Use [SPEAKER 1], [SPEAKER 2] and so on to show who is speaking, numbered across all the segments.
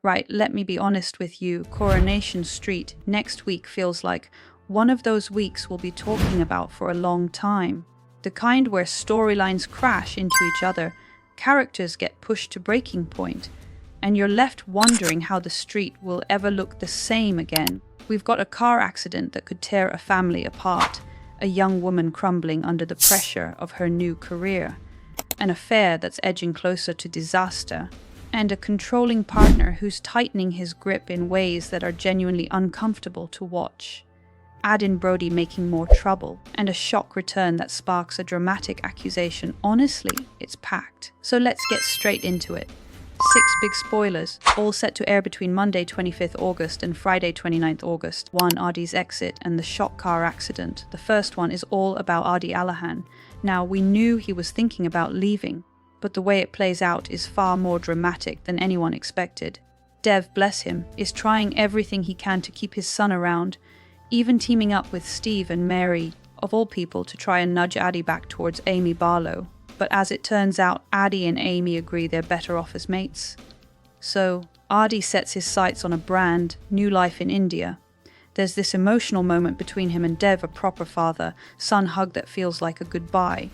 [SPEAKER 1] Right, let me be honest with you, Coronation Street next week feels like one of those weeks we'll be talking about for a long time. The kind where storylines crash into each other, characters get pushed to breaking point, and you're left wondering how the street will ever look the same again. We've got a car accident that could tear a family apart, a young woman crumbling under the pressure of her new career, an affair that's edging closer to disaster, and a controlling partner who's tightening his grip in ways that are genuinely uncomfortable to watch. Add in Brody making more trouble, and a shock return that sparks a dramatic accusation. Honestly, it's packed. So let's get straight into it. 6 big spoilers, all set to air between Monday 25th August and Friday 29th August. 1. Aadi's exit and the shock car accident. The first one is all about Aadi Alahan. Now, we knew he was thinking about leaving, but the way it plays out is far more dramatic than anyone expected. Dev, bless him, is trying everything he can to keep his son around, even teaming up with Steve and Mary, of all people, to try and nudge Aadi back towards Amy Barlow. But as it turns out, Aadi and Amy agree they're better off as mates. So, Aadi sets his sights on a brand new life in India. There's this emotional moment between him and Dev, a proper father-son hug that feels like a goodbye.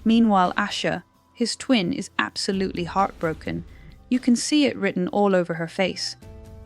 [SPEAKER 1] Meanwhile, Asha, his twin, is absolutely heartbroken. You can see it written all over her face.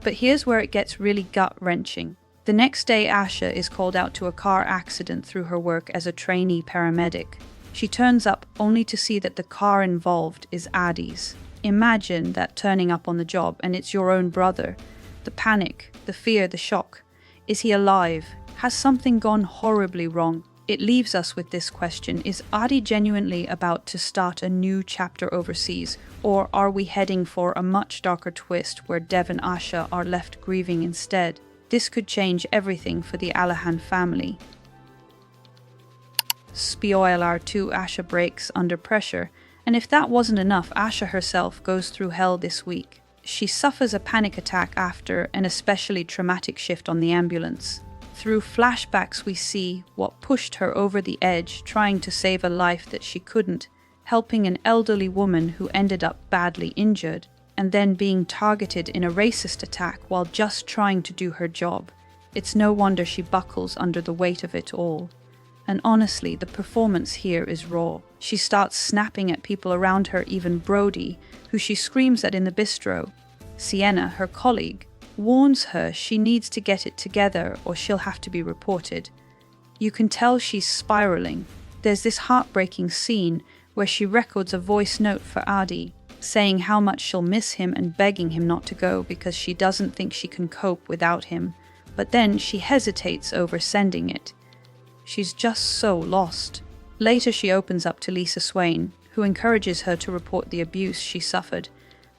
[SPEAKER 1] But here's where it gets really gut-wrenching. The next day, Asha is called out to a car accident through her work as a trainee paramedic. She turns up only to see that the car involved is Aadi's. Imagine that, turning up on the job and it's your own brother. The panic, the fear, the shock. Is he alive? Has something gone horribly wrong? It leaves us with this question: is Aadi genuinely about to start a new chapter overseas, or are we heading for a much darker twist where Dev and Asha are left grieving instead? This could change everything for the Alahan family. Spoiler 2: Asha breaks under pressure, and if that wasn't enough, Asha herself goes through hell this week. She suffers a panic attack after an especially traumatic shift on the ambulance. Through flashbacks we see what pushed her over the edge, trying to save a life that she couldn't, helping an elderly woman who ended up badly injured, and then being targeted in a racist attack while just trying to do her job. It's no wonder she buckles under the weight of it all. And honestly, the performance here is raw. She starts snapping at people around her, even Brody, who she screams at in the bistro. Sienna, her colleague, warns her she needs to get it together or she'll have to be reported. You can tell she's spiraling. There's this heartbreaking scene where she records a voice note for Aadi, saying how much she'll miss him and begging him not to go because she doesn't think she can cope without him. But then she hesitates over sending it. She's just so lost. Later she opens up to Lisa Swain, who encourages her to report the abuse she suffered.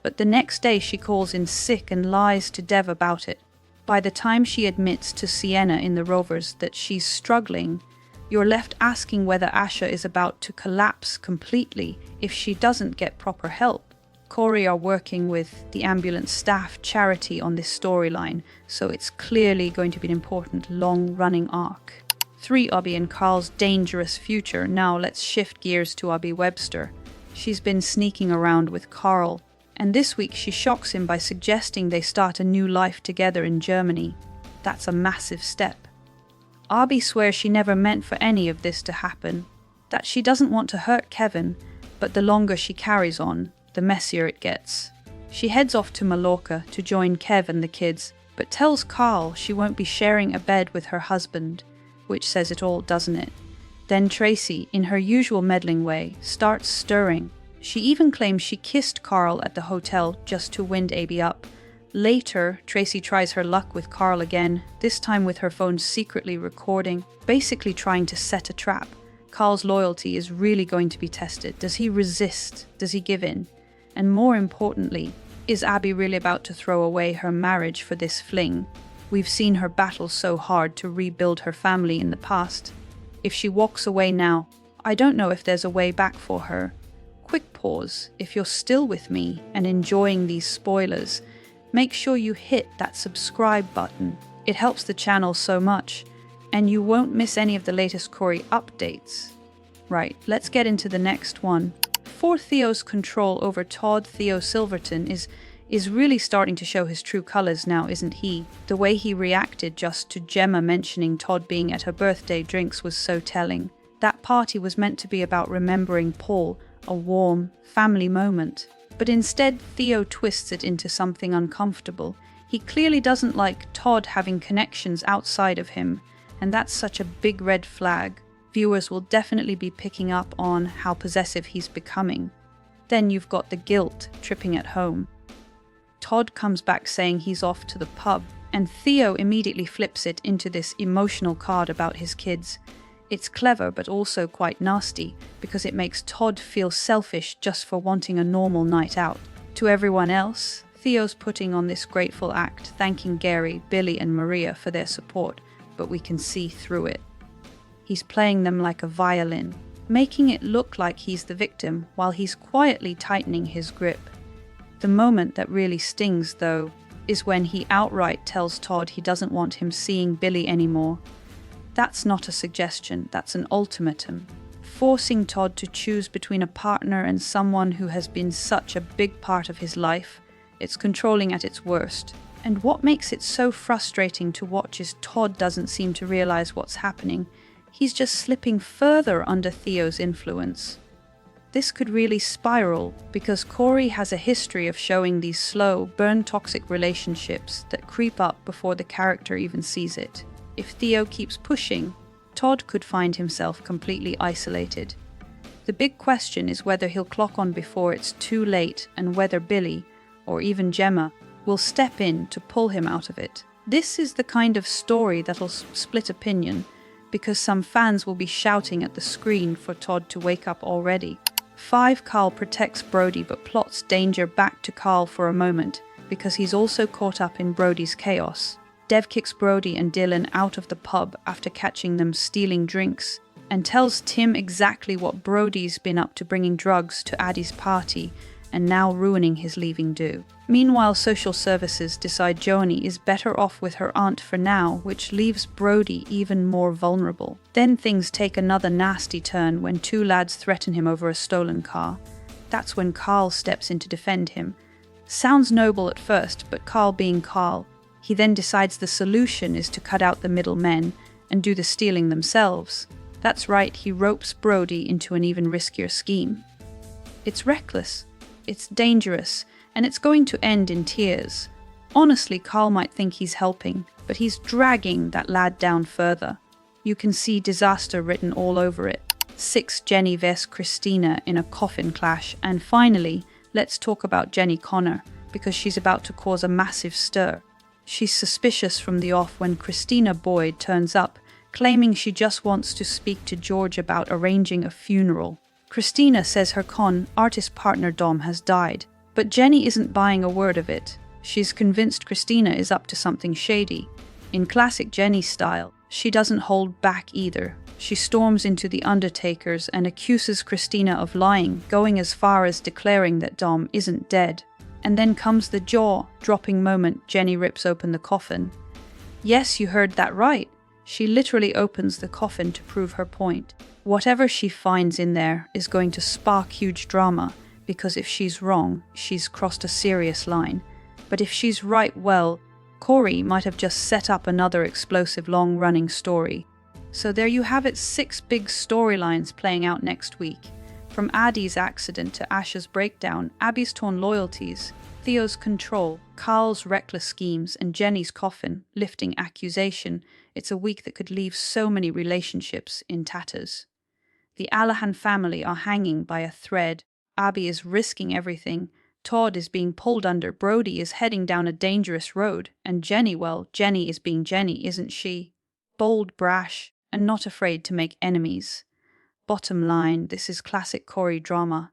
[SPEAKER 1] But the next day she calls in sick and lies to Dev about it. By the time she admits to Sienna in the Rovers that she's struggling, you're left asking whether Asha is about to collapse completely if she doesn't get proper help. Corrie are working with the ambulance staff charity on this storyline, so it's clearly going to be an important long-running arc. 3. Abby and Carl's dangerous future. Now let's shift gears to Abby Webster. She's been sneaking around with Carl, and this week she shocks him by suggesting they start a new life together in Germany. That's a massive step. Abby swears she never meant for any of this to happen, that she doesn't want to hurt Kevin, but the longer she carries on, the messier it gets. She heads off to Mallorca to join Kev and the kids, but tells Carl she won't be sharing a bed with her husband, which says it all, doesn't it? Then Tracy, in her usual meddling way, starts stirring. She even claims she kissed Carl at the hotel just to wind Abby up. Later, Tracy tries her luck with Carl again, this time with her phone secretly recording, basically trying to set a trap. Carl's loyalty is really going to be tested. Does he resist? Does he give in? And more importantly, is Abby really about to throw away her marriage for this fling? We've seen her battle so hard to rebuild her family in the past. If she walks away now, I don't know if there's a way back for her. Quick pause. If you're still with me and enjoying these spoilers, make sure you hit that subscribe button. It helps the channel so much, and you won't miss any of the latest Corrie updates. Right, let's get into the next one. 4. Theo's control over Todd Theo Silverton is is really starting to show his true colors now, isn't he? The way he reacted just to Gemma mentioning Todd being at her birthday drinks was so telling. That party was meant to be about remembering Paul, a warm, family moment. But instead, Theo twists it into something uncomfortable. He clearly doesn't like Todd having connections outside of him, and that's such a big red flag. Viewers will definitely be picking up on how possessive he's becoming. Then you've got the guilt tripping at home. Todd comes back saying he's off to the pub, and Theo immediately flips it into this emotional card about his kids. It's clever but also quite nasty, because it makes Todd feel selfish just for wanting a normal night out. To everyone else, Theo's putting on this grateful act, thanking Gary, Billy and Maria for their support, but we can see through it. He's playing them like a violin, making it look like he's the victim while he's quietly tightening his grip. The moment that really stings, though, is when he outright tells Todd he doesn't want him seeing Billy anymore. That's not a suggestion, that's an ultimatum. Forcing Todd to choose between a partner and someone who has been such a big part of his life, it's controlling at its worst. And what makes it so frustrating to watch is Todd doesn't seem to realize what's happening. He's just slipping further under Theo's influence. This could really spiral, because Corrie has a history of showing these slow, burn-toxic relationships that creep up before the character even sees it. If Theo keeps pushing, Todd could find himself completely isolated. The big question is whether he'll clock on before it's too late, and whether Billy, or even Gemma, will step in to pull him out of it. This is the kind of story that'll split opinion, because some fans will be shouting at the screen for Todd to wake up already. 5 Carl protects Brody but plots danger back to Carl for a moment, because he's also caught up in Brody's chaos. Dev kicks Brody and Dylan out of the pub after catching them stealing drinks, and tells Tim exactly what Brody's been up to, bringing drugs to Aadi's party and now ruining his leaving do. Meanwhile, social services decide Joni is better off with her aunt for now, which leaves Brody even more vulnerable. Then things take another nasty turn when 2 lads threaten him over a stolen car. That's when Carl steps in to defend him. Sounds noble at first, but Carl being Carl, he then decides the solution is to cut out the middlemen and do the stealing themselves. That's right, he ropes Brody into an even riskier scheme. It's reckless, it's dangerous, and it's going to end in tears. Honestly, Carl might think he's helping, but he's dragging that lad down further. You can see disaster written all over it. 6 Jenny vs Christina in a coffin clash, and finally, let's talk about Jenny Connor, because she's about to cause a massive stir. She's suspicious from the off when Christina Boyd turns up, claiming she just wants to speak to George about arranging a funeral. Christina says her artist partner Dom has died, but Jenny isn't buying a word of it. She's convinced Christina is up to something shady. In classic Jenny style, she doesn't hold back either. She storms into the Undertaker's and accuses Christina of lying, going as far as declaring that Dom isn't dead. And then comes the jaw-dropping moment Jenny rips open the coffin. Yes, you heard that right. She literally opens the coffin to prove her point. Whatever she finds in there is going to spark huge drama, because if she's wrong, she's crossed a serious line. But if she's right, well, Corrie might have just set up another explosive long-running story. So there you have it, 6 big storylines playing out next week. From Aadi's accident to Asha's breakdown, Abby's torn loyalties, Theo's control, Carl's reckless schemes, and Jenny's coffin lifting accusation, it's a week that could leave so many relationships in tatters. The Alahan family are hanging by a thread. Abby is risking everything. Todd is being pulled under. Brody is heading down a dangerous road. And Jenny, well, Jenny is being Jenny, isn't she? Bold, brash, and not afraid to make enemies. Bottom line, this is classic Corrie drama.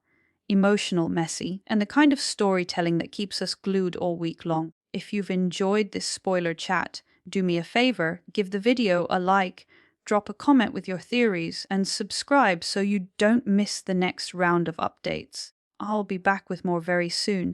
[SPEAKER 1] Emotional, messy, and the kind of storytelling that keeps us glued all week long. If you've enjoyed this spoiler chat, do me a favor, give the video a like, drop a comment with your theories, and subscribe so you don't miss the next round of updates. I'll be back with more very soon.